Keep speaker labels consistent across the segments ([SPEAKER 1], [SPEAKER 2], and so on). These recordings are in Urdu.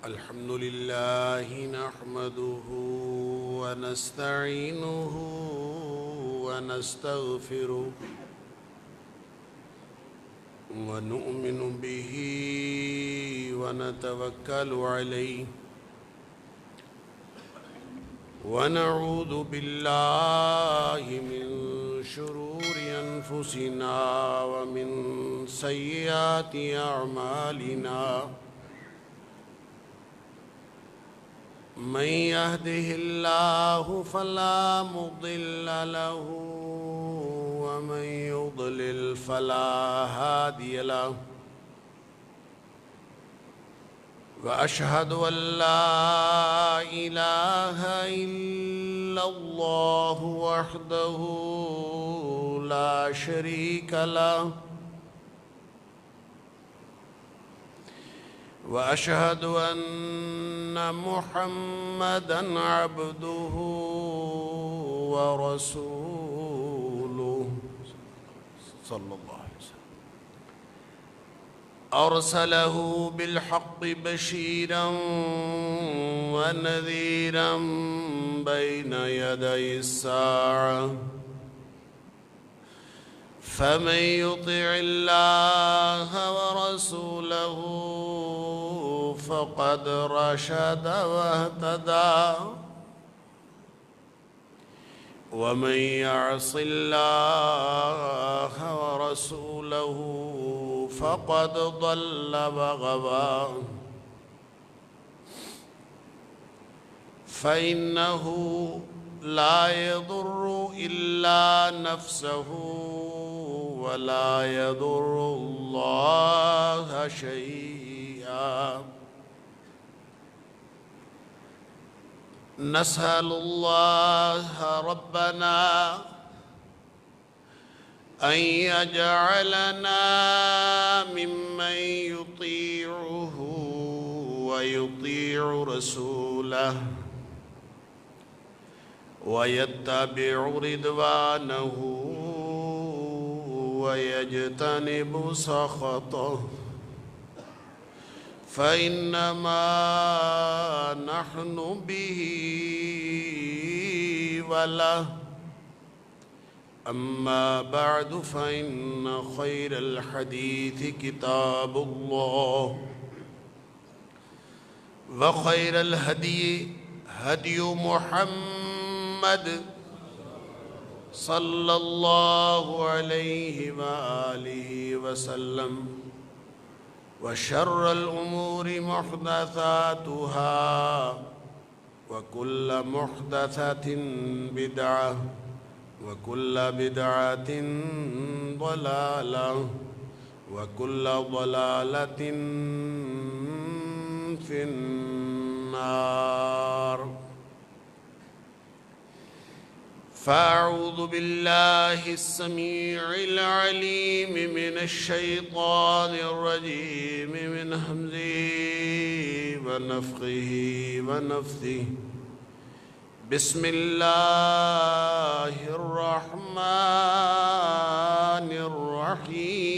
[SPEAKER 1] الحمد لله نحمده ونستعينه ونستغفره ونؤمن به ونتوكل عليه ونعوذ بالله من شرور أنفسنا ومن سيئات أعمالنا من يهده الله فلا مضل له ومن يضلل فلا هادي له وأشهد أن لا إله إلا الله وحده لا شريك له وأشهد أن محمدًا عبده ورسوله صلى الله عليه وسلم أرسله بالحق بشيرًا ونذيرًا بين يدي الساعة فمن يطع الله ورسوله فقد رشد واهتدى ومن يعص الله ورسوله فقد ضل وغوى فإنه لا يضر إلا نفسه ولا يضر الله شيئا نسأل الله ربنا أن يجعلنا ممن يطيعه ويطيع رسوله ويتبع رضوانه ويجتنب سخطه فإنما نحن به وله أما بعد فإن خير الحديث كتاب الله وخير الهدي هدي محمد صلى الله عليه وآله وسلم وشر الأمور محدثاتها وكل محدثة بدعة وكل بدعة ضلالة وكل ضلالة في النار فأعوذ بالله السميع العليم من الشيطان الرجيم من همزه ونفخه ونفثه بسم الله الرحمن الرحيم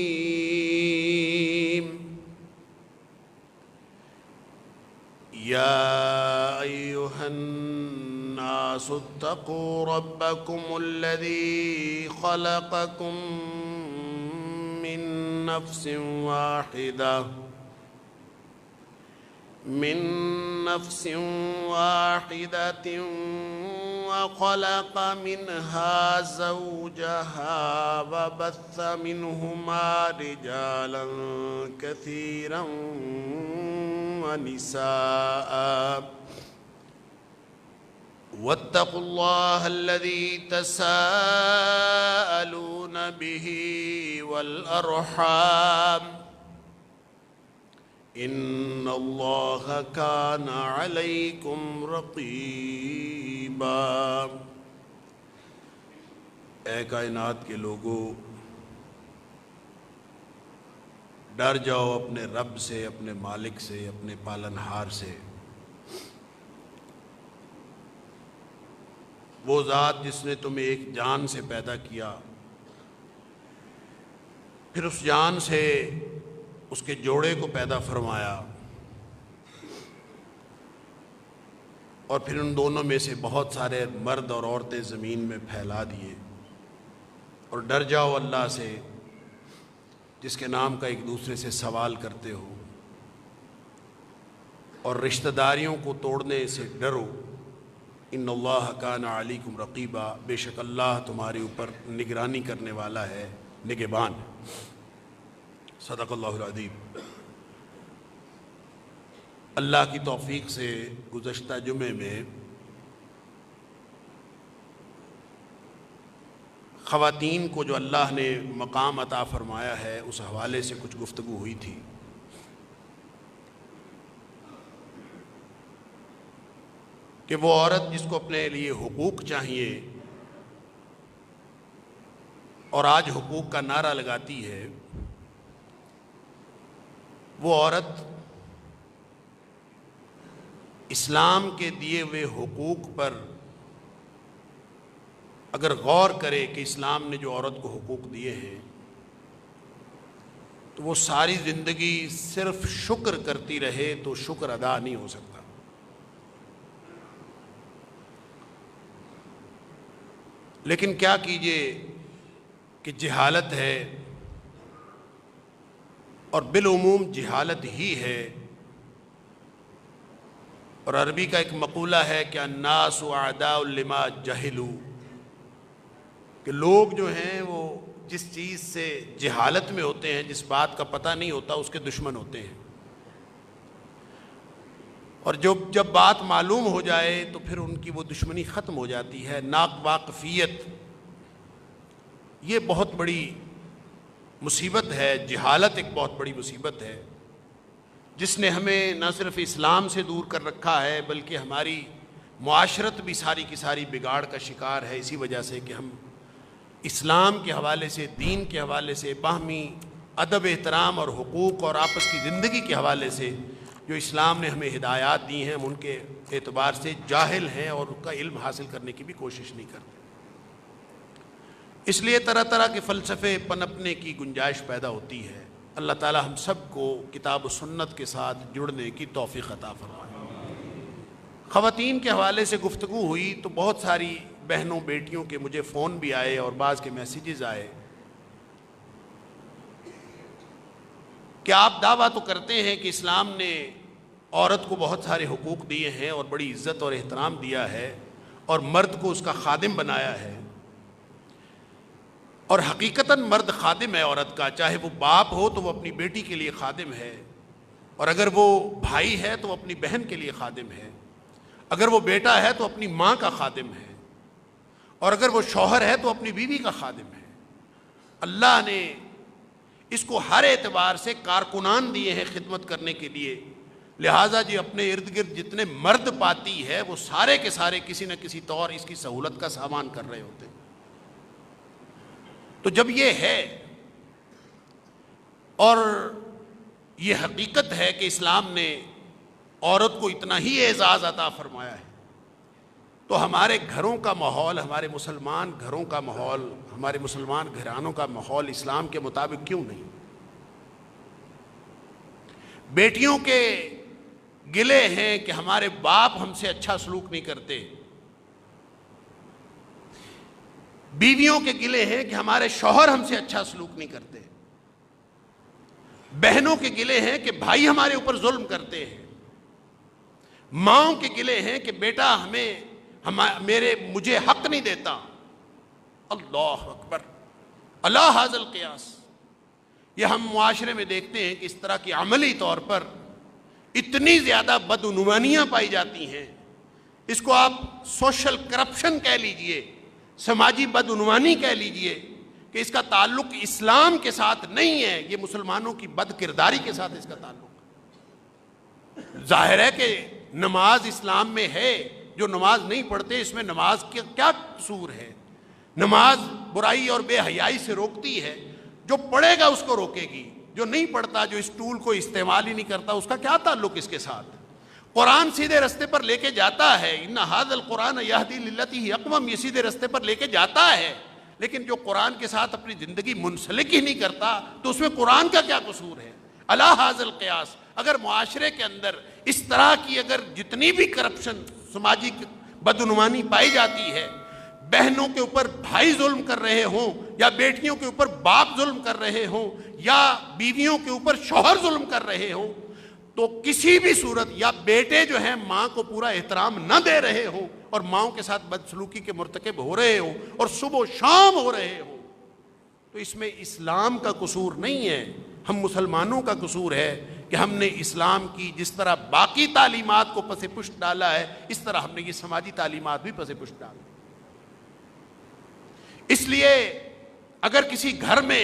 [SPEAKER 1] يا أيها الناس اتقوا ربكم الذي خلقكم من نفس واحدة وخلق منها زوجها وبث منهما رجالا كثيرا ونساء واتقوا الله الذي تساءلون به والأرحام إن الله كان عليكم رقيبا اے کائنات کے لوگوں، ڈر جاؤ اپنے رب سے، اپنے مالک سے، اپنے پالنہار سے۔ وہ ذات جس نے تمہیں ایک جان سے پیدا کیا پھر اس جان سے اس کے جوڑے کو پیدا فرمایا، اور پھر ان دونوں میں سے بہت سارے مرد اور عورتیں زمین میں پھیلا دیے، اور ڈر جاؤ اللہ سے جس کے نام کا ایک دوسرے سے سوال کرتے ہو، اور رشتہ داریوں کو توڑنے سے ڈرو، ان اللہ کان علیکم رقیبا، بے شک اللہ تمہارے اوپر نگرانی کرنے والا ہے، نگہبان۔ صدق اللہ العظیم۔ اللہ کی توفیق سے گزشتہ جمعے میں خواتین کو جو اللہ نے مقام عطا فرمایا ہے اس حوالے سے کچھ گفتگو ہوئی تھی۔ کہ وہ عورت جس کو اپنے لیے حقوق چاہیے اور آج حقوق کا نعرہ لگاتی ہے، وہ عورت اسلام کے دیے ہوئے حقوق پر اگر غور کرے کہ اسلام نے جو عورت کو حقوق دیے ہیں، تو وہ ساری زندگی صرف شکر کرتی رہے تو شکر ادا نہیں ہو سکتا۔ لیکن کیا کیجئے کہ جہالت ہے، اور بالعموم جہالت ہی ہے، اور عربی کا ایک مقولہ ہے کہ الناس اعداء لما جہلوا، کہ لوگ جو ہیں وہ جس چیز سے جہالت میں ہوتے ہیں، جس بات کا پتہ نہیں ہوتا، اس کے دشمن ہوتے ہیں، اور جب بات معلوم ہو جائے تو پھر ان کی وہ دشمنی ختم ہو جاتی ہے۔ ناواقفیت یہ بہت بڑی مصیبت ہے، جہالت ایک بہت بڑی مصیبت ہے، جس نے ہمیں نہ صرف اسلام سے دور کر رکھا ہے بلکہ ہماری معاشرت بھی ساری کی ساری بگاڑ کا شکار ہے، اسی وجہ سے کہ ہم اسلام کے حوالے سے، دین کے حوالے سے، باہمی ادب احترام اور حقوق اور آپس کی زندگی کے حوالے سے جو اسلام نے ہمیں ہدایات دی ہیں، ہم ان کے اعتبار سے جاہل ہیں اور ان کا علم حاصل کرنے کی بھی کوشش نہیں کرتے۔ اس لیے طرح طرح کے فلسفے پنپنے کی گنجائش پیدا ہوتی ہے۔ اللہ تعالی ہم سب کو کتاب و سنت کے ساتھ جڑنے کی توفیق عطا فرمائے۔ خواتین کے حوالے سے گفتگو ہوئی تو بہت ساری بہنوں بیٹیوں کے مجھے فون بھی آئے اور بعض کے میسیجز آئے کہ آپ دعویٰ تو کرتے ہیں کہ اسلام نے عورت کو بہت سارے حقوق دیے ہیں اور بڑی عزت اور احترام دیا ہے اور مرد کو اس کا خادم بنایا ہے، اور حقیقتاً مرد خادم ہے عورت کا، چاہے وہ باپ ہو تو وہ اپنی بیٹی کے لیے خادم ہے، اور اگر وہ بھائی ہے تو وہ اپنی بہن کے لیے خادم ہے، اگر وہ بیٹا ہے تو اپنی ماں کا خادم ہے، اور اگر وہ شوہر ہے تو اپنی بیوی کا خادم ہے۔ اللہ نے اس کو ہر اعتبار سے کارکنان دیے ہیں خدمت کرنے کے لیے، لہٰذا جی اپنے ارد گرد جتنے مرد پاتی ہے وہ سارے کے سارے کسی نہ کسی طور اس کی سہولت کا سامان کر رہے ہوتے ہیں۔ تو جب یہ ہے اور یہ حقیقت ہے کہ اسلام نے عورت کو اتنا ہی اعزاز عطا فرمایا ہے، تو ہمارے گھروں کا ماحول، ہمارے مسلمان گھروں کا ماحول، ہمارے مسلمان گھرانوں کا ماحول اسلام کے مطابق کیوں نہیں؟ بیٹیوں کے گلے ہیں کہ ہمارے باپ ہم سے اچھا سلوک نہیں کرتے، بیویوں کے گلے ہیں کہ ہمارے شوہر ہم سے اچھا سلوک نہیں کرتے، بہنوں کے گلے ہیں کہ بھائی ہمارے اوپر ظلم کرتے ہیں، ماؤں کے گلے ہیں کہ بیٹا مجھے حق نہیں دیتا۔ اللہ اکبر، اللہ ھذا القیاس۔ یہ ہم معاشرے میں دیکھتے ہیں کہ اس طرح کی عملی طور پر اتنی زیادہ بدعنوانیاں پائی جاتی ہیں، اس کو آپ سوشل کرپشن کہہ لیجئے، سماجی بدعنوانی کہہ لیجئے، کہ اس کا تعلق اسلام کے ساتھ نہیں ہے، یہ مسلمانوں کی بد کرداری کے ساتھ اس کا تعلق ہے۔ ظاہر ہے کہ نماز اسلام میں ہے، جو نماز نہیں پڑھتے اس میں نماز کیا قصور ہے؟ نماز برائی اور بے حیائی سے روکتی ہے، جو پڑھے گا اس کو روکے گی، جو نہیں پڑھتا، جو اس ٹول کو استعمال ہی نہیں کرتا، اس کا کیا تعلق اس کے ساتھ؟ قرآن سیدھے رستے پر لے کے جاتا ہے، ان ھذا القرآن یہدی للتی ہی اقوم، یہ سیدھے رستے پر لے کے جاتا ہے، لیکن جو قرآن کے ساتھ اپنی زندگی منسلک ہی نہیں کرتا تو اس میں قرآن کا کیا قصور ہے؟ الا ھذا القیاس، اگر معاشرے کے اندر اس طرح کی اگر جتنی بھی کرپشن، سماجی بدعنوانی پائی جاتی ہے، بہنوں کے اوپر بھائی ظلم کر رہے ہوں، یا بیٹیوں کے اوپر باپ ظلم کر رہے ہوں، یا بیویوں کے اوپر شوہر ظلم کر رہے ہوں، تو کسی بھی صورت، یا بیٹے جو ہیں ماں کو پورا احترام نہ دے رہے ہوں اور ماؤں کے ساتھ بدسلوکی کے مرتکب ہو رہے ہوں اور صبح و شام ہو رہے ہوں، تو اس میں اسلام کا قصور نہیں ہے، ہم مسلمانوں کا قصور ہے کہ ہم نے اسلام کی جس طرح باقی تعلیمات کو پس پشت ڈالا ہے، اس طرح ہم نے یہ سماجی تعلیمات بھی پس پشت ڈالا۔ اس لیے اگر کسی گھر میں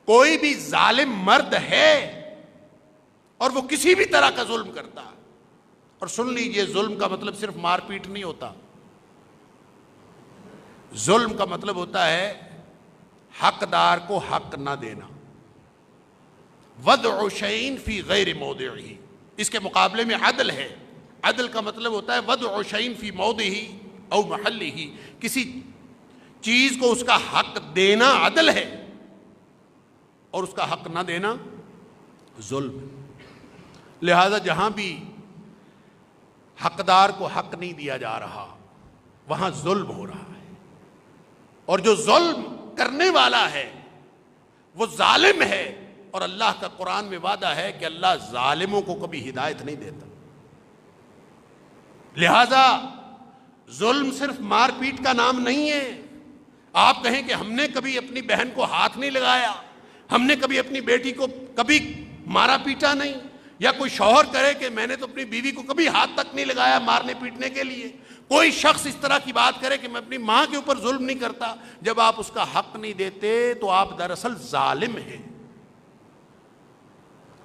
[SPEAKER 1] کوئی بھی ظالم مرد ہے اور وہ کسی بھی طرح کا ظلم کرتا، اور سن لیجئے ظلم کا مطلب صرف مار پیٹ نہیں ہوتا، ظلم کا مطلب ہوتا ہے حقدار کو حق نہ دینا، وضع شیء فی غیر موضعہ، اس کے مقابلے میں عدل ہے، عدل کا مطلب ہوتا ہے وضع شیء فی موضعہ او محلہ، کسی چیز کو اس کا حق دینا عدل ہے اور اس کا حق نہ دینا ظلم ہے۔ لہذا جہاں بھی حقدار کو حق نہیں دیا جا رہا وہاں ظلم ہو رہا ہے، اور جو ظلم کرنے والا ہے وہ ظالم ہے، اور اللہ کا قرآن میں وعدہ ہے کہ اللہ ظالموں کو کبھی ہدایت نہیں دیتا۔ لہذا ظلم صرف مار پیٹ کا نام نہیں ہے۔ آپ کہیں کہ ہم نے کبھی اپنی بہن کو ہاتھ نہیں لگایا، ہم نے کبھی اپنی بیٹی کو کبھی مارا پیٹا نہیں، یا کوئی شوہر کرے کہ میں نے تو اپنی بیوی کو کبھی ہاتھ تک نہیں لگایا مارنے پیٹنے کے لیے، کوئی شخص اس طرح کی بات کرے کہ میں اپنی ماں کے اوپر ظلم نہیں کرتا، جب آپ اس کا حق نہیں دیتے تو آپ دراصل ظالم ہیں۔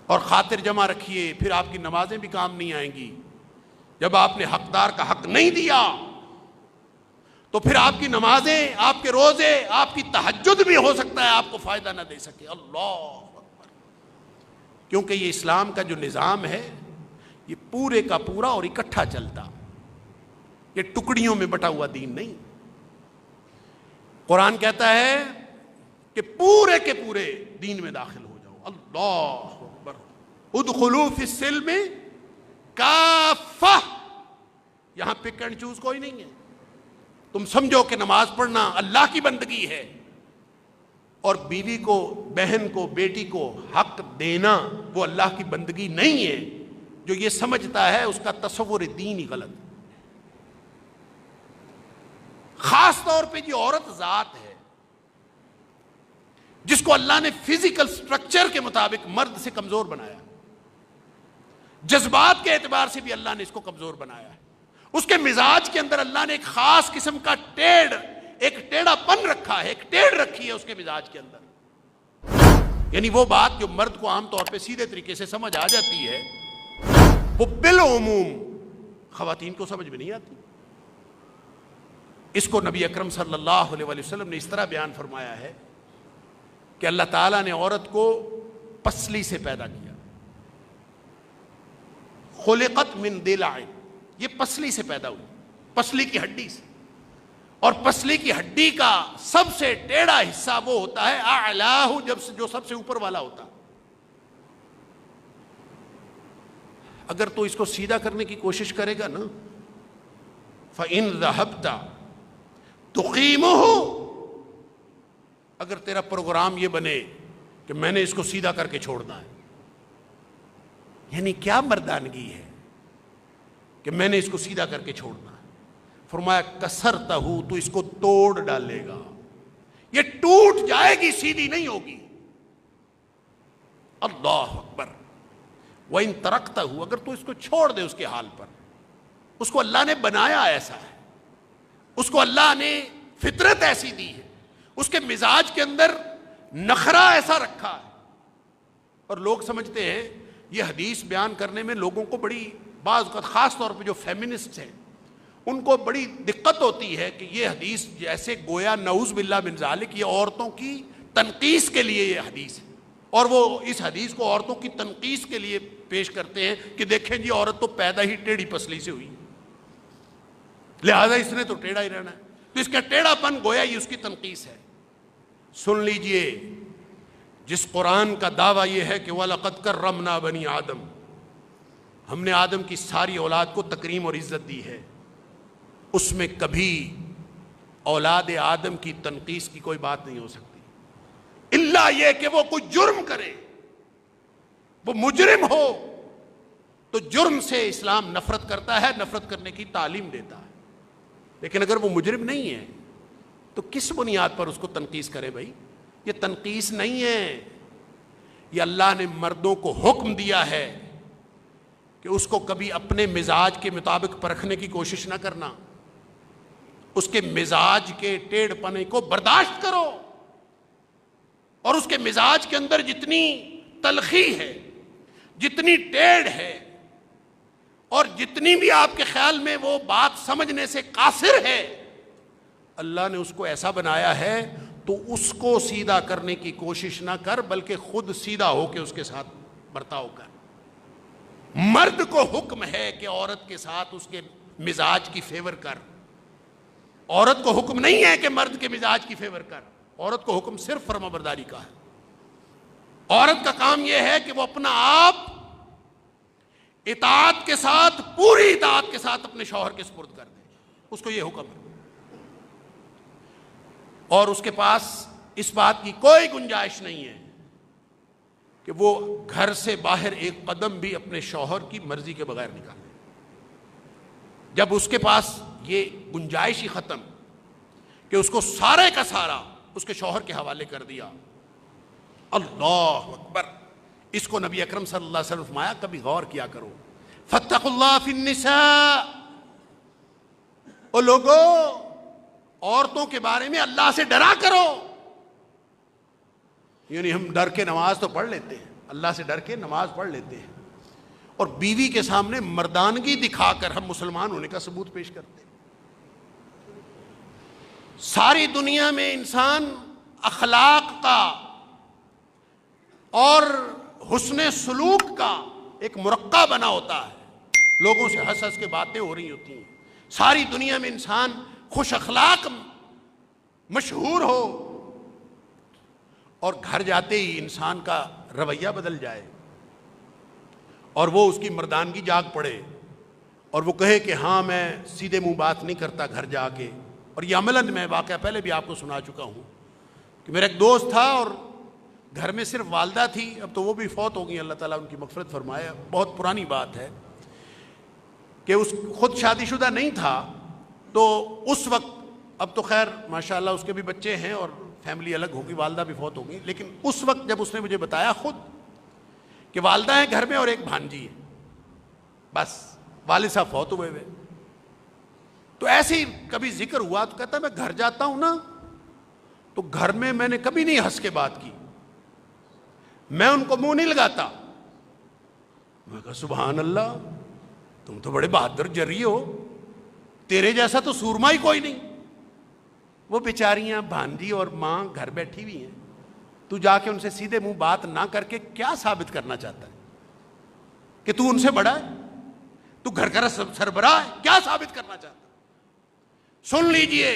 [SPEAKER 1] اور خاطر جمع رکھیے، پھر آپ کی نمازیں بھی کام نہیں آئیں گی۔ جب آپ نے حقدار کا حق نہیں دیا تو پھر آپ کی نمازیں، آپ کے روزے، آپ کی تہجد بھی ہو سکتا ہے آپ کو فائدہ نہ دے سکے۔ اللہ اکبر! کیونکہ یہ اسلام کا جو نظام ہے یہ پورے کا پورا اور اکٹھا چلتا، یہ ٹکڑیوں میں بٹا ہوا دین نہیں۔ قرآن کہتا ہے کہ پورے کے پورے دین میں داخل ہو جاؤ۔ اللہ اکبر! ادخلوا فی السلم کافہ، یہاں پک اینڈ چوز کوئی نہیں ہے۔ تم سمجھو کہ نماز پڑھنا اللہ کی بندگی ہے، اور بیوی کو، بہن کو، بیٹی کو حق دینا وہ اللہ کی بندگی نہیں ہے۔ جو یہ سمجھتا ہے اس کا تصور دین ہی غلط۔ خاص طور پہ جو عورت ذات ہے جس کو اللہ نے فزیکل سٹرکچر کے مطابق مرد سے کمزور بنایا، جذبات کے اعتبار سے بھی اللہ نے اس کو کمزور بنایا ہے، اس کے مزاج کے اندر اللہ نے ایک خاص قسم کا ایک ٹیڑھا پن رکھا ہے، ایک ٹیڑھ رکھی ہے اس کے مزاج کے اندر، یعنی وہ بات جو مرد کو عام طور پہ سیدھے طریقے سے سمجھ آ جاتی ہے وہ بالعموم خواتین کو سمجھ میں نہیں آتی۔ اس کو نبی اکرم صلی اللہ علیہ وسلم نے اس طرح بیان فرمایا ہے کہ اللہ تعالیٰ نے عورت کو پسلی سے پیدا کیا، خلقت من ضلع، یہ پسلی سے پیدا ہوئی، پسلی کی ہڈی سے، اور پسلی کی ہڈی کا سب سے ٹیڑھا حصہ وہ ہوتا ہے اعلاہ، جو سب سے اوپر والا ہوتا۔ اگر تو اس کو سیدھا کرنے کی کوشش کرے گا نا، فَإِن ذَهَبْتَ تُقِيمُهُ، اگر تیرا پروگرام یہ بنے کہ میں نے اس کو سیدھا کر کے چھوڑنا ہے، یعنی کیا مردانگی ہے کہ میں نے اس کو سیدھا کر کے چھوڑنا ہے، فرمایا کسرتہ، تو اس کو توڑ ڈالے گا، یہ ٹوٹ جائے گی، سیدھی نہیں ہوگی۔ اللہ اکبر! وَإِن تَرَكْتَهُ، اگر تو اس کو چھوڑ دے اس کے حال پر، اس کو اللہ نے بنایا ایسا ہے، اس کو اللہ نے فطرت ایسی دی ہے، اس کے مزاج کے اندر نخرہ ایسا رکھا ہے، اور لوگ سمجھتے ہیں یہ حدیث بیان کرنے میں لوگوں کو بڑی بعض اوقات، خاص طور پہ جو فیمنسٹ ہیں ان کو بڑی دقت ہوتی ہے کہ یہ حدیث جیسے گویا نعوذ باللہ من ذالک یہ عورتوں کی تنقیص کے لیے یہ حدیث ہے، اور وہ اس حدیث کو عورتوں کی تنقیص کے لیے پیش کرتے ہیں کہ دیکھیں جی عورت تو پیدا ہی ٹیڑھی پسلی سے ہوئی، لہذا اس نے تو ٹیڑھا ہی رہنا ہے۔ تو اس کا ٹیڑھا پن گویا یہ اس کی تنقیص ہے۔ سن لیجئے، جس قرآن کا دعویٰ یہ ہے کہ وَلَقَدْ كَرَّمْنَا بَنِي آدم، ہم نے آدم کی ساری اولاد کو تکریم اور عزت دی ہے، اس میں کبھی اولاد آدم کی تنقیص کی کوئی بات نہیں ہو سکتی، الا یہ کہ وہ کوئی جرم کرے، وہ مجرم ہو، تو جرم سے اسلام نفرت کرتا ہے، نفرت کرنے کی تعلیم دیتا ہے۔ لیکن اگر وہ مجرم نہیں ہے تو کس بنیاد پر اس کو تنقیص کرے؟ بھائی یہ تنقیص نہیں ہے، یہ اللہ نے مردوں کو حکم دیا ہے کہ اس کو کبھی اپنے مزاج کے مطابق پرکھنے کی کوشش نہ کرنا، اس کے مزاج کے ٹیڑھ پنے کو برداشت کرو، اور اس کے مزاج کے اندر جتنی تلخی ہے، جتنی ٹیڑھ ہے، اور جتنی بھی آپ کے خیال میں وہ بات سمجھنے سے قاصر ہے، اللہ نے اس کو ایسا بنایا ہے تو اس کو سیدھا کرنے کی کوشش نہ کر، بلکہ خود سیدھا ہو کے اس کے ساتھ برتاؤ کر۔ مرد کو حکم ہے کہ عورت کے ساتھ اس کے مزاج کی فیور کر، عورت کو حکم نہیں ہے کہ مرد کے مزاج کی فیور کر، عورت کو حکم صرف فرمانبرداری کا ہے۔ عورت کا کام یہ ہے کہ وہ اپنا آپ اطاعت کے ساتھ، پوری اطاعت کے ساتھ اپنے شوہر کے سپرد کر دے، اس کو یہ حکم ہے، اور اس کے پاس اس بات کی کوئی گنجائش نہیں ہے کہ وہ گھر سے باہر ایک قدم بھی اپنے شوہر کی مرضی کے بغیر نکالے۔ جب اس کے پاس یہ گنجائش ہی ختم کہ اس کو سارے کا سارا اس کے شوہر کے حوالے کر دیا، اللہ اکبر، اس کو نبی اکرم صلی اللہ علیہ وسلم فرمایا کبھی غور کیا کرو، فاتقوا اللہ فی النساء، او لوگو عورتوں کے بارے میں اللہ سے ڈرا کرو۔ یعنی ہم ڈر کے نماز تو پڑھ لیتے ہیں، اللہ سے ڈر کے نماز پڑھ لیتے ہیں، اور بیوی کے سامنے مردانگی دکھا کر ہم مسلمان ہونے کا ثبوت پیش کرتے ہیں۔ ساری دنیا میں انسان اخلاق کا اور حسن سلوک کا ایک مرقع بنا ہوتا ہے، لوگوں سے ہنس ہنس کے باتیں ہو رہی ہوتی ہیں، ساری دنیا میں انسان خوش اخلاق مشہور ہو، اور گھر جاتے ہی انسان کا رویہ بدل جائے اور وہ اس کی مردانگی جاگ پڑے، اور وہ کہے کہ ہاں میں سیدھے منہ بات نہیں کرتا گھر جا کے۔ اور یہ عملاً میں واقعہ پہلے بھی آپ کو سنا چکا ہوں کہ میرا ایک دوست تھا اور گھر میں صرف والدہ تھی، اب تو وہ بھی فوت ہو گئی، اللہ تعالیٰ ان کی مغفرت فرمائے، بہت پرانی بات ہے کہ اس خود شادی شدہ نہیں تھا، تو اس وقت، اب تو خیر ماشاءاللہ اس کے بھی بچے ہیں اور فیملی الگ ہوگی، والدہ بھی فوت ہو گئی، لیکن اس وقت جب اس نے مجھے بتایا خود کہ والدہ ہیں گھر میں اور ایک بھانجی ہے، بس والد صاحب فوت ہوئے ہوئے، تو ایسے ہی کبھی ذکر ہوا تو کہتا ہے میں گھر جاتا ہوں نا تو گھر میں نے کبھی نہیں ہنس کے بات کی، میں ان کو منہ نہیں لگاتا۔ میں کہا سبحان اللہ، تم تو بڑے بہادر جری ہو، تیرے جیسا تو سورما ہی کوئی نہیں۔ وہ بیچاریاں بھانجی اور ماں گھر بیٹھی ہوئی ہیں، تو جا کے ان سے سیدھے منہ بات نہ کر کے کیا ثابت کرنا چاہتا ہے کہ تو ان سے بڑا ہے، تو گھر کا سربراہ ہے، کیا ثابت کرنا چاہتا ہے؟ سن لیجئے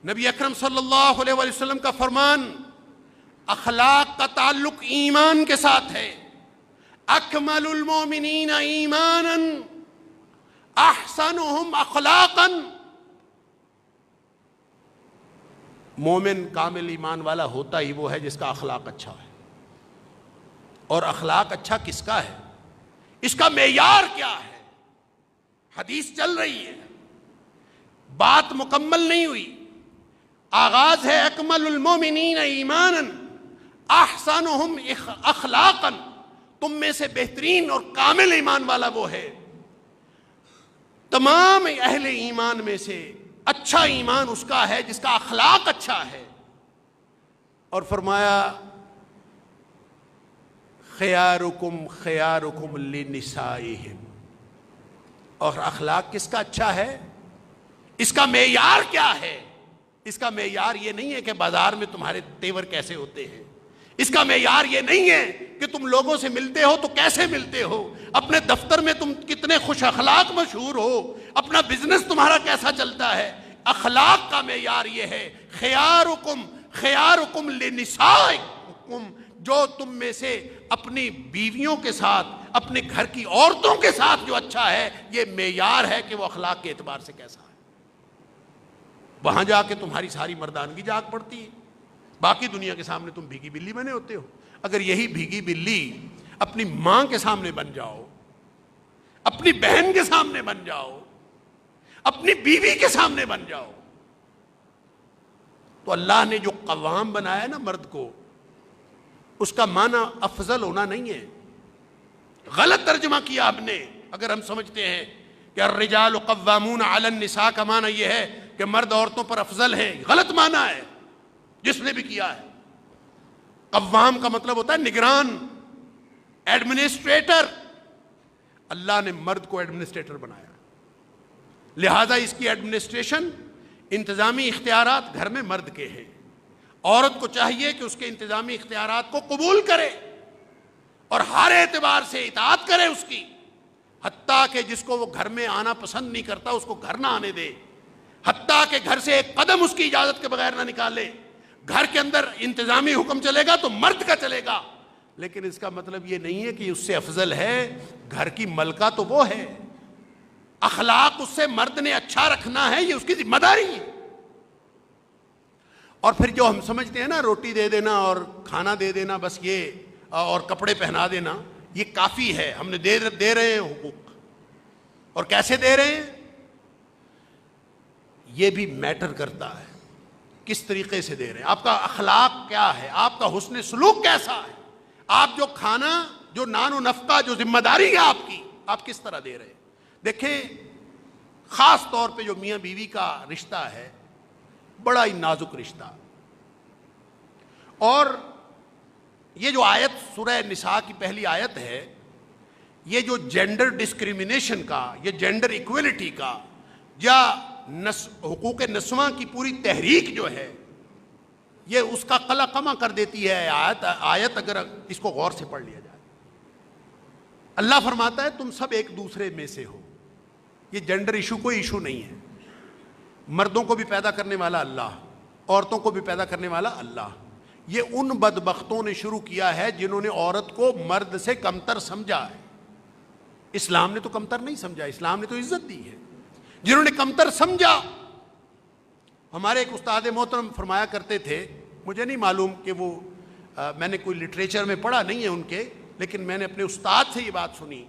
[SPEAKER 1] نبی اکرم صلی اللہ علیہ وآلہ وسلم کا فرمان، اخلاق کا تعلق ایمان کے ساتھ ہے، اکمل المومنین ایمانا احسنهم اخلاقا، مومن کامل ایمان والا ہوتا ہی وہ ہے جس کا اخلاق اچھا ہے۔ اور اخلاق اچھا کس کا ہے، اس کا معیار کیا ہے؟ حدیث چل رہی ہے، بات مکمل نہیں ہوئی، آغاز ہے اکمل المومنین ایمانا احسنهم اخلاقا، تم میں سے بہترین اور کامل ایمان والا وہ ہے، تمام اہل ایمان میں سے اچھا ایمان اس کا ہے جس کا اخلاق اچھا ہے۔ اور فرمایا خیارکم خیارکم لنسائہم، اور اخلاق کس کا اچھا ہے، اس کا معیار کیا ہے؟ اس کا معیار یہ نہیں ہے کہ بازار میں تمہارے تیور کیسے ہوتے ہیں، اس کا معیار یہ نہیں ہے کہ تم لوگوں سے ملتے ہو تو کیسے ملتے ہو، اپنے دفتر میں تم کتنے خوش اخلاق مشہور ہو، اپنا بزنس تمہارا کیسا چلتا ہے، اخلاق کا معیار یہ ہے، خیارکم لنسائکم، جو تم میں سے اپنی بیویوں کے ساتھ، اپنے گھر کی عورتوں کے ساتھ جو اچھا ہے، یہ معیار ہے کہ وہ اخلاق کے اعتبار سے کیسا ہے۔ وہاں جا کے تمہاری ساری مردانگی جاگ پڑتی ہے، باقی دنیا کے سامنے تم بھیگی بلی بنے ہوتے ہو۔ اگر یہی بھیگی بلی اپنی ماں کے سامنے بن جاؤ، اپنی بہن کے سامنے بن جاؤ، اپنی بیوی کے سامنے بن جاؤ، تو اللہ نے جو قوام بنایا نا مرد کو، اس کا معنی افضل ہونا نہیں ہے، غلط ترجمہ کیا آپ نے۔ اگر ہم سمجھتے ہیں کہ الرجال قوامون علی النساء کا معنی یہ ہے کہ مرد عورتوں پر افضل ہے، غلط معنی ہے جس نے بھی کیا ہے۔ قوام کا مطلب ہوتا ہے نگران، ایڈمنسٹریٹر۔ اللہ نے مرد کو ایڈمنسٹریٹر بنایا، لہذا اس کی ایڈمنسٹریشن، انتظامی اختیارات گھر میں مرد کے ہیں۔ عورت کو چاہیے کہ اس کے انتظامی اختیارات کو قبول کرے اور ہر اعتبار سے اطاعت کرے اس کی، حتیٰ کہ جس کو وہ گھر میں آنا پسند نہیں کرتا اس کو گھر نہ آنے دے، حتیٰ کہ گھر سے ایک قدم اس کی اجازت کے بغیر نہ نکالے۔ گھر کے اندر انتظامی حکم چلے گا تو مرد کا چلے گا، لیکن اس کا مطلب یہ نہیں ہے کہ اس سے افضل ہے۔ گھر کی ملکہ تو وہ ہے، اخلاق اس سے مرد نے اچھا رکھنا ہے، یہ اس کی ذمہ داری ہے۔ اور پھر جو ہم سمجھتے ہیں نا روٹی دے دینا اور کھانا دے دینا بس یہ، اور کپڑے پہنا دینا، یہ کافی ہے۔ ہم نے دے رہے ہیں حقوق، اور کیسے دے رہے ہیں یہ بھی میٹر کرتا ہے، کس طریقے سے دے رہے ہیں، آپ کا اخلاق کیا ہے، آپ کا حسن سلوک کیسا ہے، آپ جو کھانا، جو نان و نفقہ، جو ذمہ داری ہے آپ کی، آپ کس طرح دے رہے ہیں۔ دیکھیں خاص طور پہ جو میاں بیوی کا رشتہ ہے بڑا ہی نازک رشتہ، اور یہ جو آیت سورہ نساء کی پہلی آیت ہے، یہ جو جینڈر ڈسکریمنیشن کا، یہ جینڈر ایکویلٹی کا، یا حقوق نسواں کی پوری تحریک جو ہے، یہ اس کا قلع قمع کر دیتی ہے آیت اگر اس کو غور سے پڑھ لیا جائے۔ اللہ فرماتا ہے تم سب ایک دوسرے میں سے ہو۔ یہ جینڈر ایشو کوئی ایشو نہیں ہے، مردوں کو بھی پیدا کرنے والا اللہ، عورتوں کو بھی پیدا کرنے والا اللہ۔ یہ ان بدبختوں نے شروع کیا ہے جنہوں نے عورت کو مرد سے کمتر سمجھا ہے۔ اسلام نے تو کمتر نہیں سمجھا، اسلام نے تو عزت دی ہے۔ جنہوں نے کمتر سمجھا، ہمارے ایک استاد محترم فرمایا کرتے تھے، مجھے نہیں معلوم کہ وہ میں نے کوئی لٹریچر میں پڑھا نہیں ہے ان کے، لیکن میں نے اپنے استاد سے یہ بات سنی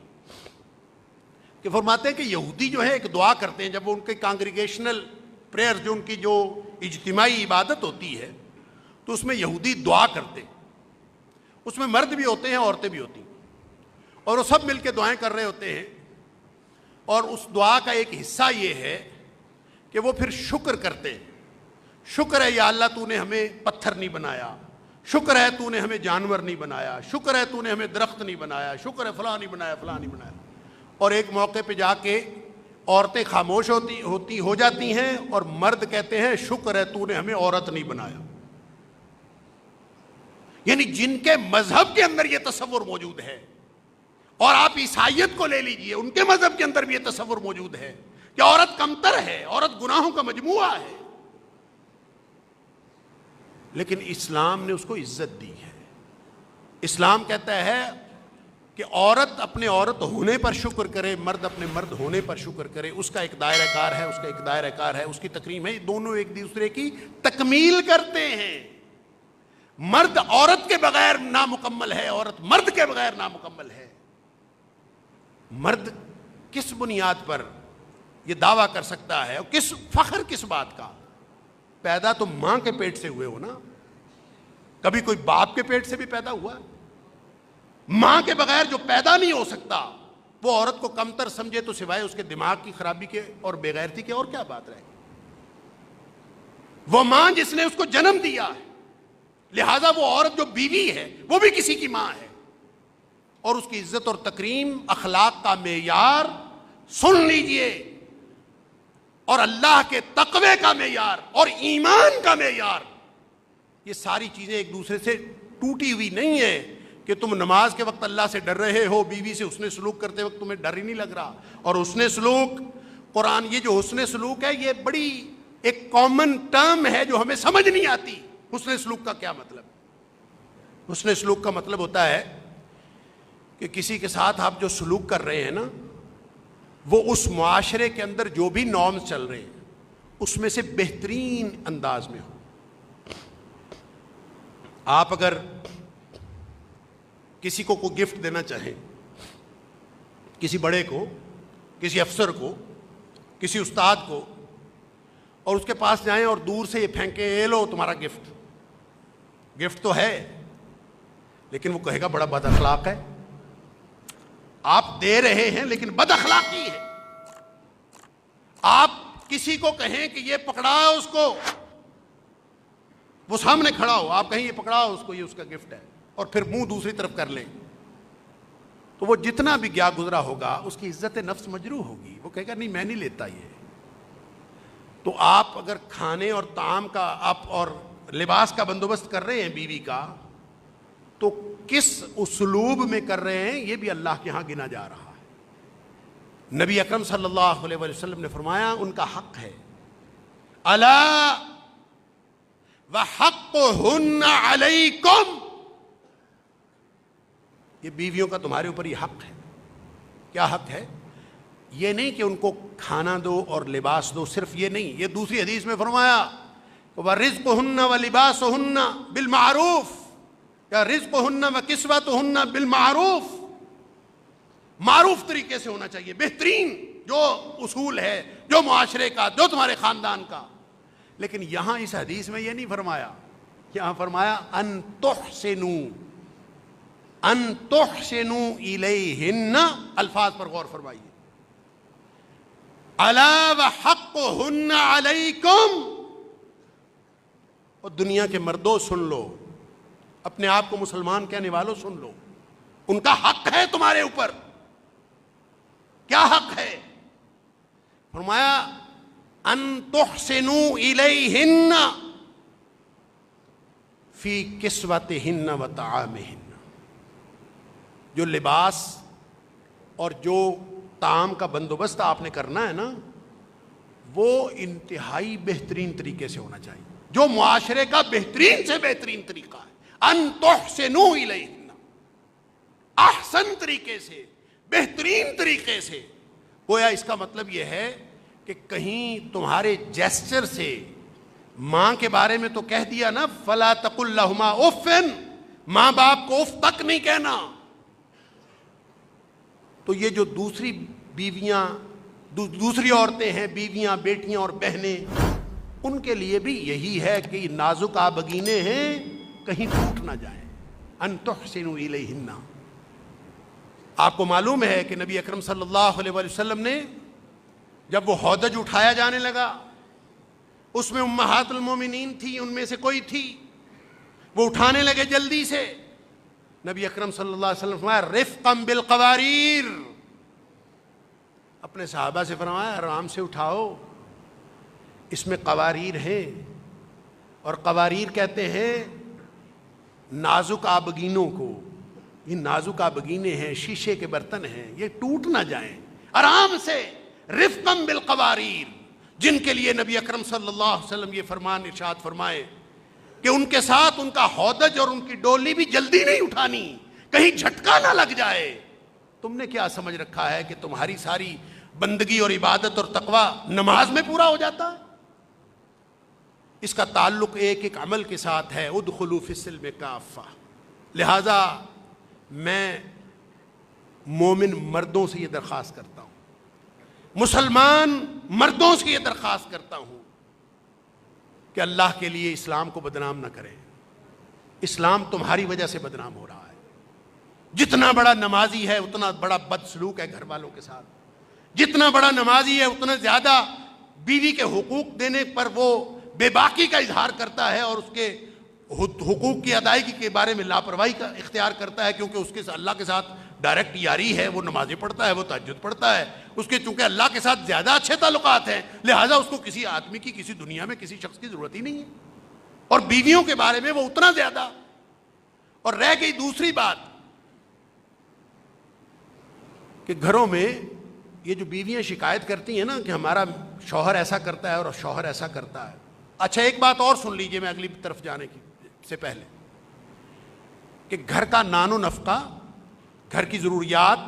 [SPEAKER 1] کہ فرماتے ہیں کہ یہودی جو ہے ایک دعا کرتے ہیں جب وہ ان کے کانگریگیشنل پریئر، جو ان کی جو اجتماعی عبادت ہوتی ہے، تو اس میں یہودی دعا کرتے، اس میں مرد بھی ہوتے ہیں عورتیں بھی ہوتی ہیں، اور وہ سب مل کے دعائیں کر رہے ہوتے ہیں، اور اس دعا کا ایک حصہ یہ ہے کہ وہ پھر شکر کرتے ہیں، شکر ہے یا اللہ تو نے ہمیں پتھر نہیں بنایا، شکر ہے تو نے ہمیں جانور نہیں بنایا، شکر ہے تو نے ہمیں درخت نہیں بنایا، شکر ہے فلاں نہیں بنایا، فلاں نہیں بنایا۔ اور ایک موقع پہ جا کے عورتیں خاموش ہو جاتی ہیں اور مرد کہتے ہیں شکر ہے تو نے ہمیں عورت نہیں بنایا۔ یعنی جن کے مذہب کے اندر یہ تصور موجود ہے، اور آپ عیسائیت کو لے لیجئے، ان کے مذہب کے اندر بھی یہ تصور موجود ہے کہ عورت کمتر ہے، عورت گناہوں کا مجموعہ ہے، لیکن اسلام نے اس کو عزت دی ہے۔ اسلام کہتا ہے کہ عورت اپنے عورت ہونے پر شکر کرے، مرد اپنے مرد ہونے پر شکر کرے، اس کا ایک دائرہ کار ہے، اس کا ایک دائرہ کار ہے، اس کی تکریم ہے، دونوں ایک دوسرے کی تکمیل کرتے ہیں۔ مرد عورت کے بغیر نامکمل ہے، عورت مرد کے بغیر نامکمل ہے۔ مرد کس بنیاد پر یہ دعویٰ کر سکتا ہے، اور فخر کس بات کا؟ پیدا تو ماں کے پیٹ سے ہوئے ہو نا، کبھی کوئی باپ کے پیٹ سے بھی پیدا ہوا؟ ماں کے بغیر جو پیدا نہیں ہو سکتا وہ عورت کو کمتر سمجھے تو سوائے اس کے دماغ کی خرابی کے اور بے غیرتی کے اور کیا بات رہے؟ وہ ماں جس نے اس کو جنم دیا ہے، لہذا وہ عورت جو بیوی ہے وہ بھی کسی کی ماں ہے، اور اس کی عزت اور تکریم، اخلاق کا معیار سن لیجئے، اور اللہ کے تقوی کا معیار اور ایمان کا معیار، یہ ساری چیزیں ایک دوسرے سے ٹوٹی ہوئی نہیں ہے کہ تم نماز کے وقت اللہ سے ڈر رہے ہو، بیوی سے حسن سلوک کرتے وقت تمہیں ڈر ہی نہیں لگ رہا۔ اور حسن سلوک، قرآن، یہ جو حسن سلوک ہے یہ بڑی ایک کامن ٹرم ہے جو ہمیں سمجھ نہیں آتی. حسن سلوک کا کیا مطلب؟ حسن سلوک کا مطلب ہوتا ہے کہ کسی کے ساتھ آپ جو سلوک کر رہے ہیں نا، وہ اس معاشرے کے اندر جو بھی نارمز چل رہے ہیں اس میں سے بہترین انداز میں ہو. آپ اگر کسی کو کوئی گفٹ دینا چاہیں، کسی بڑے کو، کسی افسر کو، کسی استاد کو، اور اس کے پاس جائیں اور دور سے یہ پھینکیں، اے لو تمہارا گفٹ. گفٹ تو ہے لیکن وہ کہے گا بڑا بد اخلاق ہے. آپ دے رہے ہیں لیکن بد اخلاقی ہے. آپ کسی کو کہیں کہ یہ پکڑا اس کو، وہ سامنے کھڑا ہو، آپ کہیں یہ پکڑا اس کو، یہ اس کا گفٹ ہے، اور پھر منہ دوسری طرف کر لیں، تو وہ جتنا بھی گیا گزرا ہوگا اس کی عزت نفس مجروح ہوگی. وہ کہے گا نہیں میں نہیں لیتا یہ. تو آپ اگر کھانے اور طعام کا آپ اور لباس کا بندوبست کر رہے ہیں بیوی کا، تو کس اسلوب میں کر رہے ہیں یہ بھی اللہ کے ہاں گنا جا رہا ہے. نبی اکرم صلی اللہ علیہ وسلم نے فرمایا ان کا حق ہے، الا وحقہن علیکم، یہ بیویوں کا تمہارے اوپر یہ حق ہے. کیا حق ہے؟ یہ نہیں کہ ان کو کھانا دو اور لباس دو، صرف یہ نہیں، یہ دوسری حدیث میں فرمایا وَرِزْقُهُنَّ وَلِبَاسُهُنَّ بِالْمَعْرُوفِ، یا رزقهن وکسوتهن بالمعروف، معروف طریقے سے ہونا چاہیے، بہترین جو اصول ہے جو معاشرے کا، جو تمہارے خاندان کا. لیکن یہاں اس حدیث میں یہ نہیں فرمایا، یہاں فرمایا ان تحسنوا الیہن. الفاظ پر غور فرمائیے. الا وحقہن علیکم. اور دنیا کے مردوں سن لو، اپنے آپ کو مسلمان کہنے والوں سن لو، ان کا حق ہے تمہارے اوپر. کیا حق ہے؟ فرمایا ان تحسنوا الیہن فی کسوتہن وطعامہن. جو لباس اور جو طعام کا بندوبست آپ نے کرنا ہے نا، وہ انتہائی بہترین طریقے سے ہونا چاہیے، جو معاشرے کا بہترین سے بہترین طریقہ ہے. ان تحسنوا الیہن، احسن طریقے سے، بہترین طریقے سے. گویا اس کا مطلب یہ ہے کہ کہیں تمہارے جیسچر سے ماں کے بارے میں تو کہہ دیا نا فلا تقل لہما اف، ماں باپ کو اف تک نہیں کہنا. تو یہ جو دوسری بیویاں، دوسری عورتیں ہیں، بیویاں، بیٹیاں اور بہنیں، ان کے لیے بھی یہی ہے کہ یہ نازک آبگینے ہیں، کہیں ٹوٹ نہ جائیں. ان تحسنوا الیہن. آپ کو معلوم ہے کہ نبی اکرم صلی اللہ علیہ وسلم نے جب وہ ہودج اٹھایا جانے لگا، اس میں امہات المومنین تھی، ان میں سے کوئی تھی، وہ اٹھانے لگے جلدی سے. نبی اکرم صلی اللہ علیہ وسلم فرمایا رفقا بالقواریر، اپنے صحابہ سے فرمایا آرام سے اٹھاؤ، اس میں قواریر ہیں. اور قواریر کہتے ہیں نازک آبگینوں کو. یہ نازک آبگینے ہیں، شیشے کے برتن ہیں، یہ ٹوٹ نہ جائیں. آرام سے رفقا بالقواریر، جن کے لیے نبی اکرم صلی اللہ علیہ وسلم یہ فرمان ارشاد فرمائے کہ ان کے ساتھ ان کا ہودج اور ان کی ڈولی بھی جلدی نہیں اٹھانی، کہیں جھٹکا نہ لگ جائے. تم نے کیا سمجھ رکھا ہے کہ تمہاری ساری بندگی اور عبادت اور تقوی نماز میں پورا ہو جاتا ہے؟ اس کا تعلق ایک ایک عمل کے ساتھ ہے. ادخلوا فی السلم کافہ. لہذا میں مومن مردوں سے یہ درخواست کرتا ہوں، مسلمان مردوں سے یہ درخواست کرتا ہوں کہ اللہ کے لیے اسلام کو بدنام نہ کریں. اسلام تمہاری وجہ سے بدنام ہو رہا ہے. جتنا بڑا نمازی ہے اتنا بڑا بدسلوک ہے گھر والوں کے ساتھ. جتنا بڑا نمازی ہے اتنا زیادہ بیوی کے حقوق دینے پر وہ بے باکی کا اظہار کرتا ہے اور اس کے حقوق کی ادائیگی کے بارے میں لاپرواہی کا اختیار کرتا ہے، کیونکہ اس کے اللہ کے ساتھ ڈائریکٹ یاری ہے. وہ نمازیں پڑھتا ہے، وہ تہجد پڑھتا ہے، اس کے چونکہ اللہ کے ساتھ زیادہ اچھے تعلقات ہیں، لہٰذا اس کو کسی آدمی کی، کسی دنیا میں کسی شخص کی ضرورت ہی نہیں ہے. اور بیویوں کے بارے میں وہ اتنا زیادہ. اور رہ گئی دوسری بات کہ گھروں میں یہ جو بیویاں شکایت کرتی ہیں نا کہ ہمارا شوہر ایسا کرتا ہے اور شوہر ایسا کرتا ہے. اچھا ایک بات اور سن لیجئے میں اگلی طرف جانے کی سے پہلے، کہ گھر کا نان و نفقہ، گھر کی ضروریات،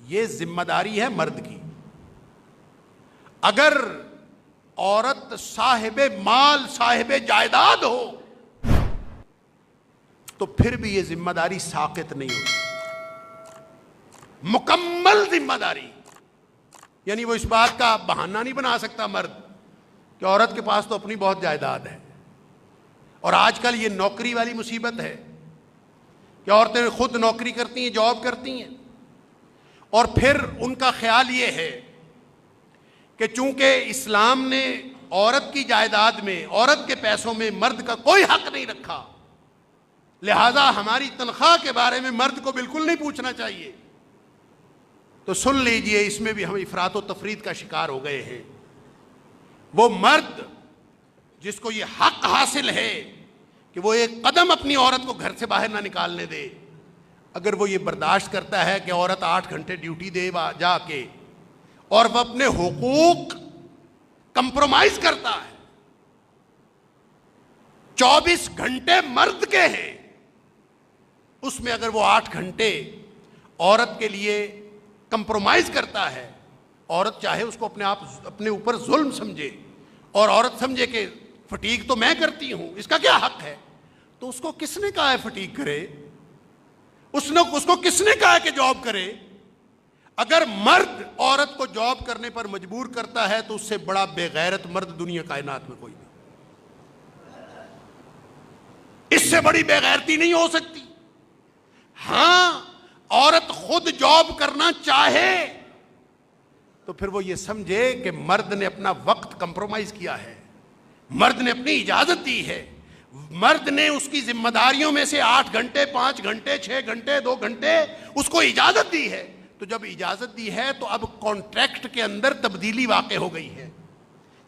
[SPEAKER 1] یہ ذمہ داری ہے مرد کی. اگر عورت صاحب مال، صاحب جائیداد ہو تو پھر بھی یہ ذمہ داری ساقط نہیں ہوتی، مکمل ذمہ داری. یعنی وہ اس بات کا بہانہ نہیں بنا سکتا مرد کہ عورت کے پاس تو اپنی بہت جائیداد ہے. اور آج کل یہ نوکری والی مصیبت ہے کہ عورتیں خود نوکری کرتی ہیں، جاب کرتی ہیں، اور پھر ان کا خیال یہ ہے کہ چونکہ اسلام نے عورت کی جائیداد میں، عورت کے پیسوں میں مرد کا کوئی حق نہیں رکھا، لہذا ہماری تنخواہ کے بارے میں مرد کو بالکل نہیں پوچھنا چاہیے. تو سن لیجئے، اس میں بھی ہم افراط و تفریط کا شکار ہو گئے ہیں. وہ مرد جس کو یہ حق حاصل ہے کہ وہ ایک قدم اپنی عورت کو گھر سے باہر نہ نکالنے دے، اگر وہ یہ برداشت کرتا ہے کہ عورت 8 گھنٹے ڈیوٹی دے جا کے، اور وہ اپنے حقوق کمپرومائز کرتا ہے، 24 گھنٹے مرد کے ہیں، اس میں اگر وہ 8 گھنٹے عورت کے لیے کمپرومائز کرتا ہے، عورت چاہے اس کو اپنے اوپر ظلم سمجھے اور عورت سمجھے کہ فٹیگ تو میں کرتی ہوں، اس کا کیا حق ہے، تو اس کو کس نے کہا ہے فٹیگ کرے؟ اس کو کس نے کہا ہے کہ جاب کرے؟ اگر مرد عورت کو جاب کرنے پر مجبور کرتا ہے تو اس سے بڑا بے غیرت مرد دنیا کائنات میں کوئی نہیں. اس سے بڑی بے غیرتی نہیں ہو سکتی. ہاں عورت خود جاب کرنا چاہے تو پھر وہ یہ سمجھے کہ مرد نے اپنا وقت کمپرومائز کیا ہے، مرد نے اپنی اجازت دی ہے، مرد نے اس کی ذمہ داریوں میں سے 8 گھنٹے، 5 گھنٹے، 6 گھنٹے، 2 گھنٹے اس کو اجازت دی ہے. تو جب اجازت دی ہے تو اب کانٹریکٹ کے اندر تبدیلی واقع ہو گئی ہے.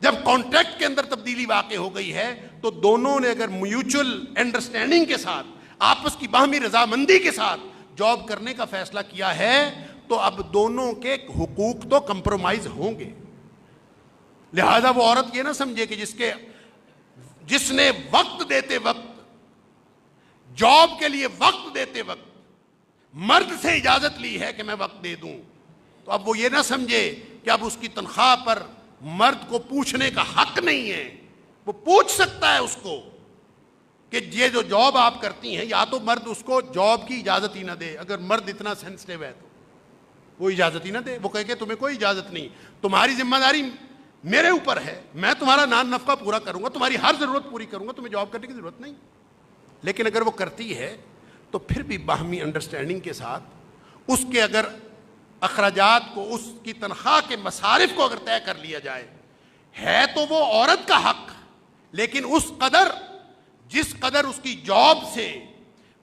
[SPEAKER 1] جب کانٹریکٹ کے اندر تبدیلی واقع ہو گئی ہے تو دونوں نے اگر میوچل انڈرسٹینڈنگ کے ساتھ، آپس کی باہمی رضامندی کے ساتھ جاب کرنے کا فیصلہ کیا ہے تو اب دونوں کے حقوق تو کمپرومائز ہوں گے. لہذا وہ عورت یہ نہ سمجھے کہ جس نے وقت دیتے وقت، جاب کے لیے وقت دیتے وقت مرد سے اجازت لی ہے کہ میں وقت دے دوں، تو اب وہ یہ نہ سمجھے کہ اب اس کی تنخواہ پر مرد کو پوچھنے کا حق نہیں ہے. وہ پوچھ سکتا ہے اس کو کہ یہ جو جاب آپ کرتی ہیں، یا تو مرد اس کو جاب کی اجازت ہی نہ دے، اگر مرد اتنا سینسٹیو ہے تو وہ اجازت ہی نہ دے، وہ کہے کہ تمہیں کوئی اجازت نہیں، تمہاری ذمہ داری میرے اوپر ہے، میں تمہارا نان نفقہ پورا کروں گا، تمہاری ہر ضرورت پوری کروں گا، تمہیں جاب کرنے کی ضرورت نہیں. لیکن اگر وہ کرتی ہے تو پھر بھی باہمی انڈرسٹینڈنگ کے ساتھ اس کے اگر اخراجات کو، اس کی تنخواہ کے مصارف کو اگر طے کر لیا جائے، ہے تو وہ عورت کا حق، لیکن جس قدر اس کی جاب سے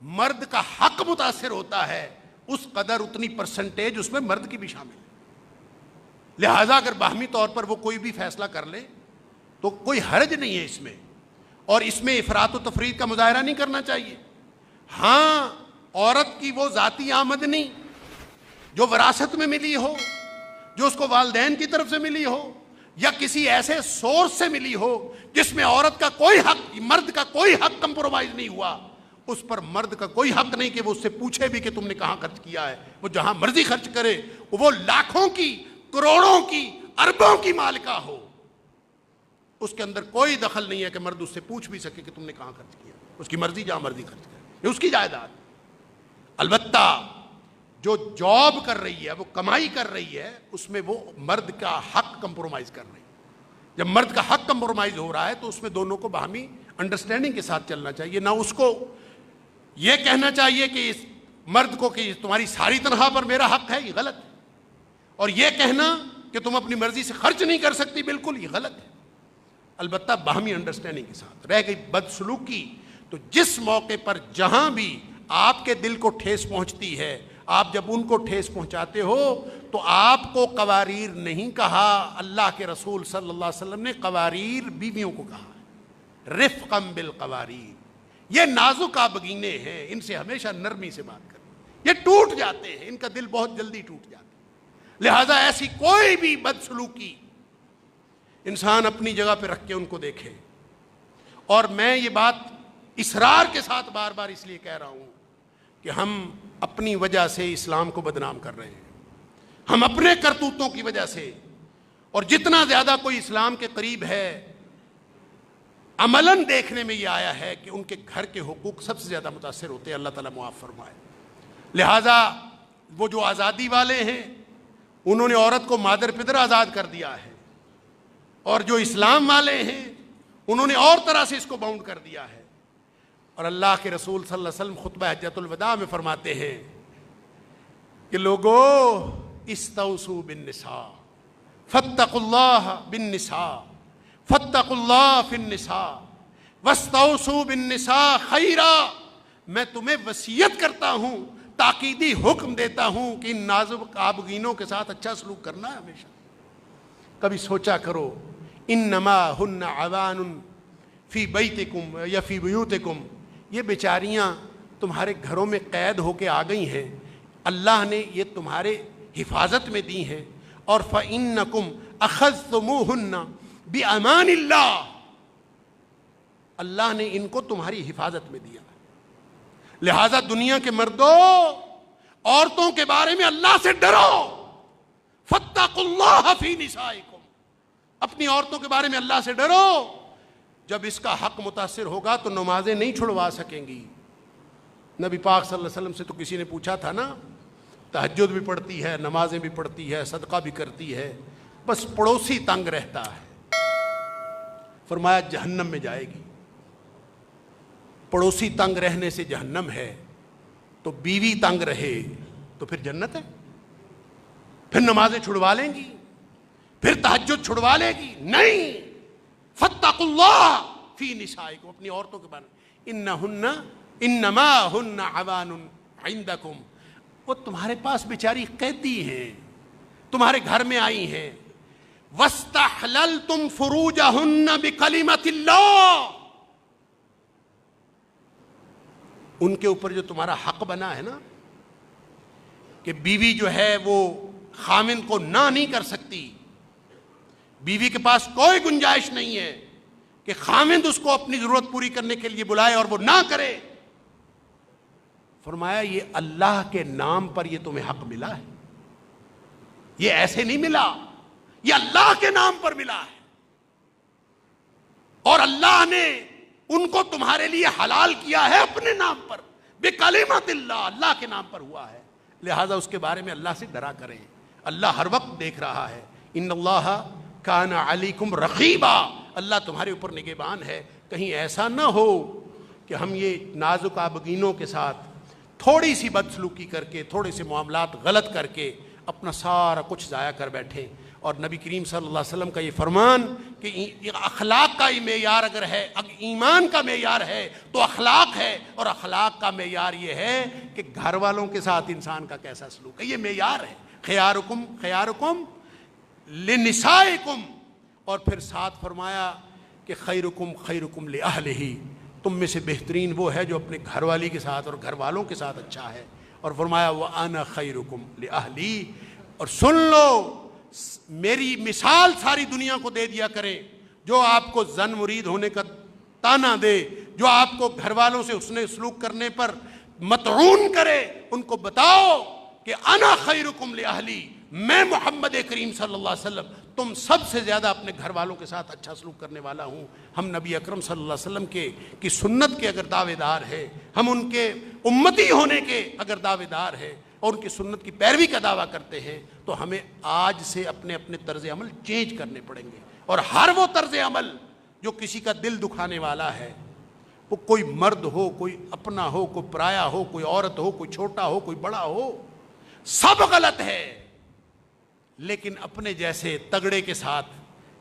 [SPEAKER 1] مرد کا حق متاثر ہوتا ہے، اس قدر اتنی پرسنٹیج اس میں مرد کی بھی شامل ہے. لہذا اگر باہمی طور پر وہ کوئی بھی فیصلہ کر لے تو کوئی حرج نہیں ہے اس میں، اور اس میں افراط و تفریط کا مظاہرہ نہیں کرنا چاہیے. ہاں عورت کی وہ ذاتی آمدنی جو وراثت میں ملی ہو، جو اس کو والدین کی طرف سے ملی ہو، یا کسی ایسے سورس سے ملی ہو جس میں عورت کا کوئی حق، مرد کا کوئی حق کمپرومائز نہیں ہوا، اس پر مرد کا کوئی حق نہیں کہ وہ اس سے پوچھے بھی کہ تم نے کہاں خرچ کیا ہے. وہ جہاں مرضی خرچ کرے، وہ لاکھوں کی، کروڑوں کی، اربوں کی مالکہ ہو، اس کے اندر کوئی دخل نہیں ہے کہ مرد اس سے پوچھ بھی سکے کہ تم نے کہاں خرچ کیا. اس کی مرضی جہاں مرضی خرچ کرے، یہ اس کی جائیداد. البتہ جو جاب کر رہی ہے، وہ کمائی کر رہی ہے، اس میں وہ مرد کا حق کمپرومائز کر رہی ہے. جب مرد کا حق کمپرومائز ہو رہا ہے تو اس میں دونوں کو باہمی انڈرسٹینڈنگ کے ساتھ چلنا چاہیے. نہ اس کو یہ کہنا چاہیے کہ اس مرد کو کہ تمہاری ساری تنخواہ پر میرا حق ہے، یہ غلط ہے، اور یہ کہنا کہ تم اپنی مرضی سے خرچ نہیں کر سکتی، بالکل یہ غلط ہے. البتہ باہمی انڈرسٹینڈنگ کے ساتھ. رہ گئی بدسلوکی، تو جس موقع پر جہاں بھی آپ کے دل کو ٹھیس پہنچتی ہے، آپ جب ان کو ٹھیس پہنچاتے ہو تو آپ کو قواریر نہیں کہا، اللہ کے رسول صلی اللہ علیہ وسلم نے قواریر بیویوں کو کہا، رفقم بالقواریر. یہ نازک آبگینے ہیں، ان سے ہمیشہ نرمی سے بات کریں، یہ ٹوٹ جاتے ہیں، ان کا دل بہت جلدی ٹوٹ جاتا ہے. لہذا ایسی کوئی بھی بدسلوکی انسان اپنی جگہ پہ رکھ کے ان کو دیکھے. اور میں یہ بات اصرار کے ساتھ بار بار اس لیے کہہ رہا ہوں کہ ہم اپنی وجہ سے اسلام کو بدنام کر رہے ہیں, ہم اپنے کرتوتوں کی وجہ سے. اور جتنا زیادہ کوئی اسلام کے قریب ہے, عملاً دیکھنے میں یہ آیا ہے کہ ان کے گھر کے حقوق سب سے زیادہ متاثر ہوتے ہیں. اللہ تعالیٰ معاف فرمائے. لہٰذا وہ جو آزادی والے ہیں انہوں نے عورت کو مادر پدر آزاد کر دیا ہے, اور جو اسلام والے ہیں انہوں نے اور طرح سے اس کو باؤنڈ کر دیا ہے. اور اللہ کے رسول صلی اللہ علیہ وسلم خطبہ حجۃ الوداع میں فرماتے ہیں کہ لوگو استوصوا بالنساء فاتقوا اللہ بالنساء فاتقوا اللہ فی النساء واستوصوا بالنساء خیرا. میں تمہیں وصیت کرتا ہوں, تاکیدی حکم دیتا ہوں کہ ان نازک آبگینوں کے ساتھ اچھا سلوک کرنا ہے ہمیشہ. کبھی سوچا کرو, انما ہن عوان فی بیتکم یا فی بیوتکم, یہ بیچاریاں تمہارے گھروں میں قید ہو کے آ گئی ہیں, اللہ نے یہ تمہارے حفاظت میں دی ہیں. اور فإنکم اخذتموہن بأمان اللہ, اللہ نے ان کو تمہاری حفاظت میں دیا. لہذا دنیا کے مردوں, عورتوں کے بارے میں اللہ سے ڈرو. فاتقوا اللہ فی نسائکم, اپنی عورتوں کے بارے میں اللہ سے ڈرو. جب اس کا حق متاثر ہوگا تو نمازیں نہیں چھڑوا سکیں گی. نبی پاک صلی اللہ علیہ وسلم سے تو کسی نے پوچھا تھا نا, تہجد بھی پڑھتی ہے, نمازیں بھی پڑھتی ہے, صدقہ بھی کرتی ہے, بس پڑوسی تنگ رہتا ہے. فرمایا جہنم میں جائے گی. پڑوسی تنگ رہنے سے جہنم ہے, تو بیوی تنگ رہے تو پھر جنت ہے. پھر نمازیں چھڑوا لیں گی, پھر تہجد چھڑوا لے گی. نہیں, فاتقوا اللہ فی نسائکم, اپنی عورتوں کے بارے میں. انما ہن عوان عندکم, وہ تمہارے پاس بیچاری قیدی ہیں, تمہارے گھر میں آئی ہیں. واستحللتم فروجہن بکلمۃ اللہ, ان کے اوپر جو تمہارا حق بنا ہے نا کہ بیوی جو ہے وہ خامن کو نہ نہیں کر سکتی, بیوی کے پاس کوئی گنجائش نہیں ہے کہ خامند اس کو اپنی ضرورت پوری کرنے کے لیے بلائے اور وہ نہ کرے. فرمایا یہ اللہ کے نام پر یہ تمہیں حق ملا ہے, یہ ایسے نہیں ملا, یہ اللہ کے نام پر ملا ہے. اور اللہ نے ان کو تمہارے لیے حلال کیا ہے اپنے نام پر, بکلمۃ اللہ, اللہ کے نام پر ہوا ہے. لہذا اس کے بارے میں اللہ سے ڈرا کریں. اللہ ہر وقت دیکھ رہا ہے. ان اللہ کان علیکم رقیبا, اللہ تمہارے اوپر نگہبان ہے. کہیں ایسا نہ ہو کہ ہم یہ نازک آبگینوں کے ساتھ تھوڑی سی بدسلوکی کر کے, تھوڑے سے معاملات غلط کر کے اپنا سارا کچھ ضائع کر بیٹھیں. اور نبی کریم صلی اللہ علیہ وسلم کا یہ فرمان کہ اخلاق کا یہ معیار اگر ہے, ایمان کا معیار ہے تو اخلاق ہے, اور اخلاق کا معیار یہ ہے کہ گھر والوں کے ساتھ انسان کا کیسا سلوک ہے, یہ معیار ہے. خیارکم خیارکم لنسائکم, اور پھر ساتھ فرمایا کہ خیرکم خیرکم لأہلہ, تم میں سے بہترین وہ ہے جو اپنے گھر والی کے ساتھ اور گھر والوں کے ساتھ اچھا ہے. اور فرمایا وَأَنَا خَيْرُكُمْ لِأَهْلِي, اور سن لو میری مثال ساری دنیا کو دے دیا کریں. جو آپ کو زن مرید ہونے کا تانا دے, جو آپ کو گھر والوں سے حسن سلوک کرنے پر مطعون کرے, ان کو بتاؤ کہ انا خیرکم لأہلی, میں محمد کریم صلی اللہ علیہ وسلم تم سب سے زیادہ اپنے گھر والوں کے ساتھ اچھا سلوک کرنے والا ہوں. ہم نبی اکرم صلی اللہ علیہ وسلم کی سنت کے اگر دعوے دار ہیں, ہم ان کے امتی ہونے کے اگر دعوے دار ہیں, اور ان کی سنت کی پیروی کا دعویٰ کرتے ہیں, تو ہمیں آج سے اپنے اپنے طرز عمل چینج کرنے پڑیں گے. اور ہر وہ طرز عمل جو کسی کا دل دکھانے والا ہے, وہ کوئی مرد ہو, کوئی اپنا ہو, کوئی پرایا ہو, کوئی عورت ہو, کوئی چھوٹا ہو, کوئی بڑا ہو, سب غلط ہے. لیکن اپنے جیسے تگڑے کے ساتھ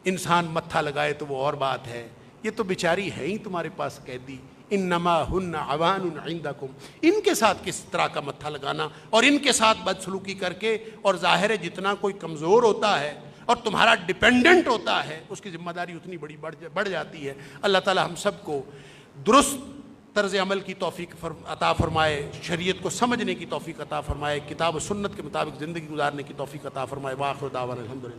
[SPEAKER 1] انسان متھا لگائے تو وہ اور بات ہے. یہ تو بیچاری ہے ہی تمہارے پاس قیدی. انما ہن عوان عندکم, ان کے ساتھ کس طرح کا متھا لگانا اور ان کے ساتھ بدسلوکی کر کے, اور ظاہر ہے جتنا کوئی کمزور ہوتا ہے اور تمہارا ڈیپینڈنٹ ہوتا ہے اس کی ذمہ داری اتنی بڑی بڑھ جاتی ہے. اللہ تعالی ہم سب کو درست طرز عمل کی توفیق عطا فرمائے، شریعت کو سمجھنے کی توفیق عطا فرمائے، کتاب و سنت کے مطابق زندگی گزارنے کی توفیق عطا فرمائے۔ وآخر دعوانا الحمدللہ۔